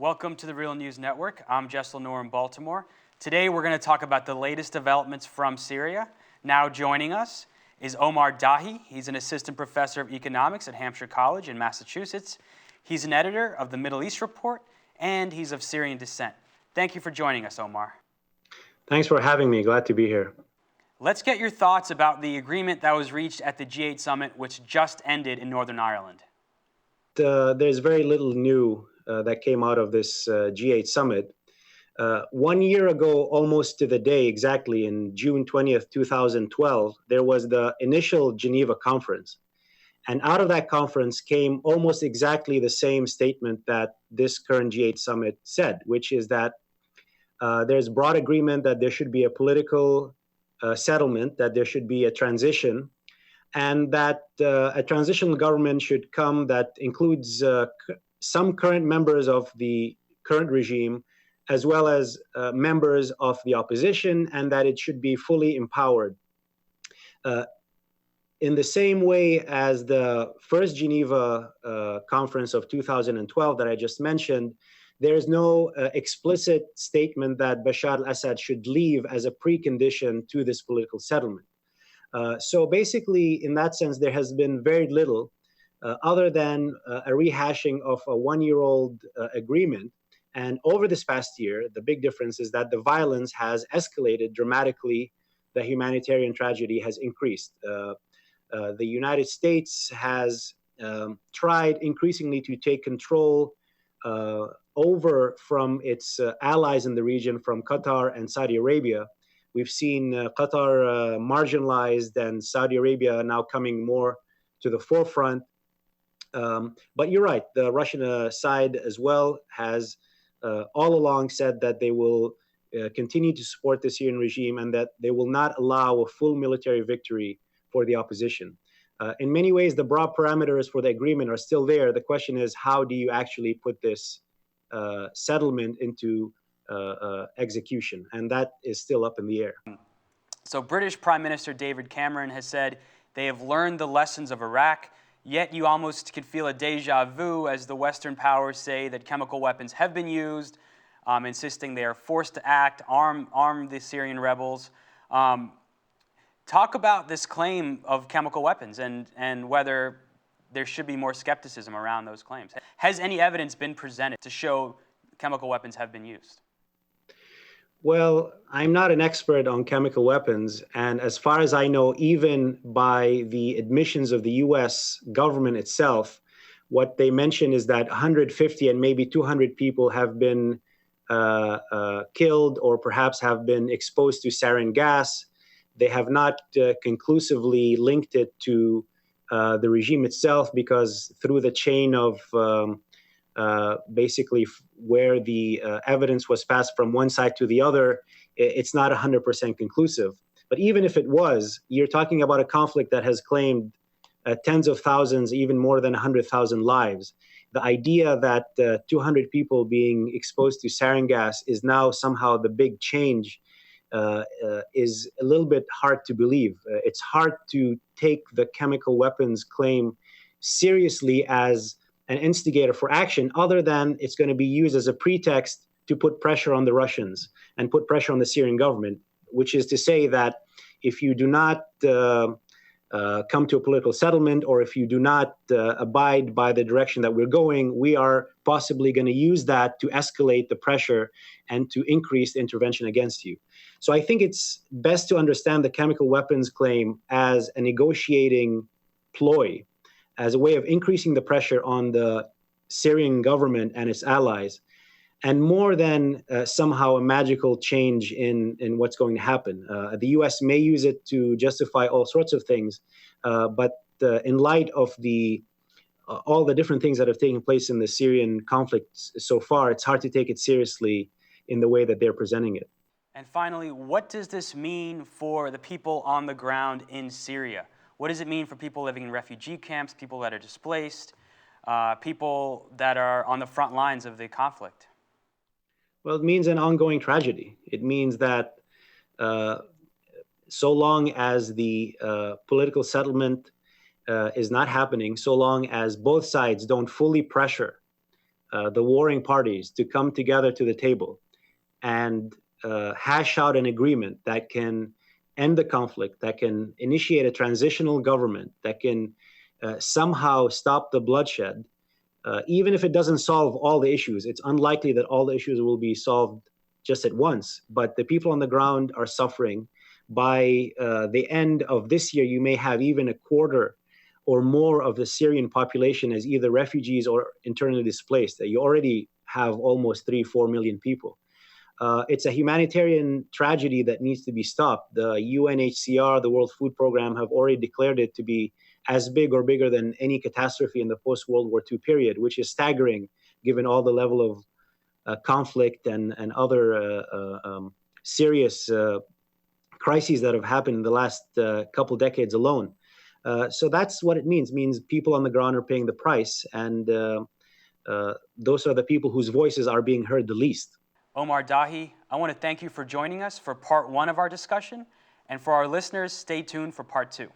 Welcome to the Real News Network. I'm Jess Lenore in Baltimore. Today we're going to talk about the latest developments from Syria. Now joining us is Omar Dahi. He's an assistant professor of economics at Hampshire College in Massachusetts. He's an editor of the Middle East Report, and he's of Syrian descent. Thank you for joining us, Omar. Thanks for having me. Glad to be here. Let's get your thoughts about the agreement that was reached at the G8 summit, which just ended in Northern Ireland. There's very little new that came out of this G8 summit. 1 year ago, almost to the day exactly, in June 20th, 2012, there was the initial Geneva conference. And out of that conference came almost exactly the same statement that this current G8 summit said, which is that there's broad agreement that there should be a political settlement, that there should be a transition, and that a transitional government should come that includes some current members of the current regime, as well as members of the opposition, and that it should be fully empowered. In the same way as the first Geneva conference of 2012 that I just mentioned, there is no explicit statement that Bashar al-Assad should leave as a precondition to this political settlement. So basically, in that sense, there has been very little other than a rehashing of a one-year-old agreement. And over this past year, the big difference is that the violence has escalated dramatically. The humanitarian tragedy has increased. The United States has tried increasingly to take control over from its allies in the region, from Qatar and Saudi Arabia. We've seen Qatar marginalized and Saudi Arabia now coming more to the forefront. But you're right, the Russian side as well has all along said that they will continue to support the Syrian regime and that they will not allow a full military victory for the opposition. In many ways, the broad parameters for the agreement are still there. The question is, how do you actually put this settlement into execution? And that is still up in the air. So British Prime Minister David Cameron has said they have learned the lessons of Iraq, yet you almost could feel a deja vu as the Western powers say that chemical weapons have been used, insisting they are forced to act, arm the Syrian rebels. Talk about this claim of chemical weapons and whether there should be more skepticism around those claims. Has any evidence been presented to show chemical weapons have been used? Well, I'm not an expert on chemical weapons, and as far as I know, even by the admissions of the US government itself, what they mention is that 150 and maybe 200 people have been killed or perhaps have been exposed to sarin gas. They have not conclusively linked it to the regime itself, because through the chain of basically where the evidence was passed from one side to the other, it's not 100% conclusive. But even if it was, you're talking about a conflict that has claimed tens of thousands, even more than 100,000 lives. The idea that 200 people being exposed to sarin gas is now somehow the big change is a little bit hard to believe. It's hard to take the chemical weapons claim seriously as an instigator for action, other than it's going to be used as a pretext to put pressure on the Russians and put pressure on the Syrian government, which is to say that if you do not come to a political settlement, or if you do not abide by the direction that we're going, we are possibly going to use that to escalate the pressure and to increase the intervention against you. So I think it's best to understand the chemical weapons claim as a negotiating ploy, as a way of increasing the pressure on the Syrian government and its allies, and more than somehow a magical change in what's going to happen. The US may use it to justify all sorts of things, but in light of all the different things that have taken place in the Syrian conflict so far, it's hard to take it seriously in the way that they're presenting it. And finally, what does this mean for the people on the ground in Syria? What does it mean for people living in refugee camps, people that are displaced, people that are on the front lines of the conflict? Well, it means an ongoing tragedy. It means that so long as the political settlement is not happening, so long as both sides don't fully pressure the warring parties to come together to the table and hash out an agreement that can end the conflict, that can initiate a transitional government, that can somehow stop the bloodshed, even if it doesn't solve all the issues. It's unlikely that all the issues will be solved just at once, but the people on the ground are suffering. By the end of this year, you may have even a quarter or more of the Syrian population as either refugees or internally displaced. You already have almost 3-4 million people. It's a humanitarian tragedy that needs to be stopped. The UNHCR, the World Food Program, have already declared it to be as big or bigger than any catastrophe in the post-World War II period, which is staggering given all the level of conflict and other serious crises that have happened in the last couple decades alone. So that's what it means people on the ground are paying the price, and those are the people whose voices are being heard the least. Omar Dahi, I want to thank you for joining us for part 1 of our discussion, and for our listeners, stay tuned for part 2.